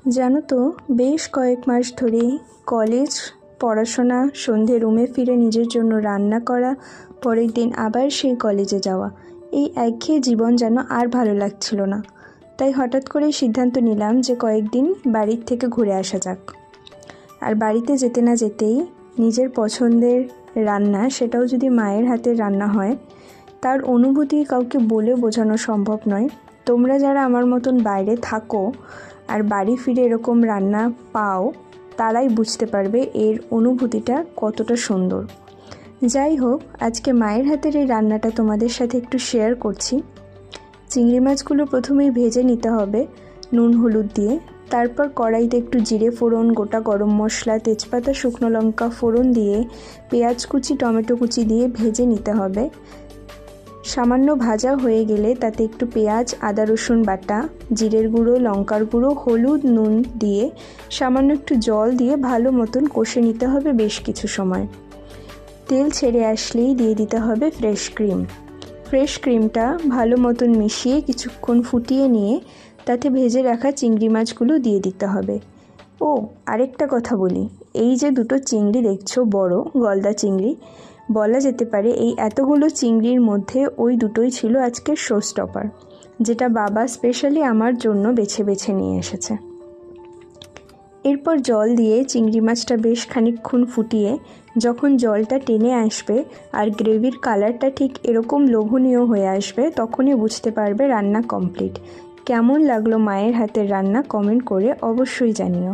জানো তো, বেশ কয়েক মাস ধরে কলেজ, পড়াশোনা, সন্ধে রুমে ফিরে নিজের জন্য রান্না করা, পরের দিন আবার সেই কলেজে যাওয়া, এই একঘেয়ে জীবন যেন আর ভালো লাগছিল না। তাই হঠাৎ করেই সিদ্ধান্ত নিলাম যে কয়েকদিন বাড়ির থেকে ঘুরে আসা যাক। আর বাড়িতে যেতে না যেতেই নিজের পছন্দের রান্না, সেটাও যদি মায়ের হাতের রান্না হয়, তার অনুভূতি কাউকে বলে বোঝানো সম্ভব নয়। তোমরা যারা আমার মতন বাইরে থাকো আর বাড়ি ফিরে এরকম রান্না পাও, তারাই বুঝতে পারবে এর অনুভূতিটা কতটা সুন্দর। যাই হোক, আজকে মায়ের হাতের এই রান্নাটা তোমাদের সাথে একটু শেয়ার করছি। চিংড়ি মাছগুলো প্রথমেই ভেজে নিতে হবে নুন হলুদ দিয়ে। তারপর কড়াইতে একটু জিরে ফোড়ন, গোটা গরম মশলা, তেজপাতা, শুকনো লঙ্কা ফোড়ন দিয়ে পেঁয়াজ কুচি, টমেটো কুচি দিয়ে ভেজে নিতে হবে। সামান্য ভাজা হয়ে গেলে তাতে একটু পেঁয়াজ, আদা রসুন বাটা, জিরের গুঁড়ো, লঙ্কার গুঁড়ো, হলুদ, নুন দিয়ে সামান্য একটু জল দিয়ে ভালো মতন কষে নিতে হবে বেশ কিছু সময়। তেল ছেড়ে আসলেই দিয়ে দিতে হবে ফ্রেশ ক্রিম। ফ্রেশ ক্রিমটা ভালো মতন মিশিয়ে কিছুক্ষণ ফুটিয়ে নিয়ে তাতে ভেজে রাখা চিংড়ি মাছগুলো দিয়ে দিতে হবে। ও আরেকটা কথা বলি, এই যে দুটো চিংড়ি দেখছো, বড় গলদা চিংড়ি, বলা যেতে পারে এই এতগুলো চিংড়ির মধ্যে ওই দুটোই ছিল আজকের শো স্টপার, যেটা বাবা স্পেশালি আমার জন্য বেছে বেছে নিয়ে এসেছে। এরপর জল দিয়ে চিংড়ি মাছটা বেশ খানিকক্ষণ ফুটিয়ে যখন জলটা টেনে আসবে আর গ্রেভির কালারটা ঠিক এরকম লোভনীয় হয়ে আসবে, তখনই বুঝতে পারবে রান্না কমপ্লিট। কেমন লাগলো মায়ের হাতের রান্না কমেন্ট করে অবশ্যই জানিও।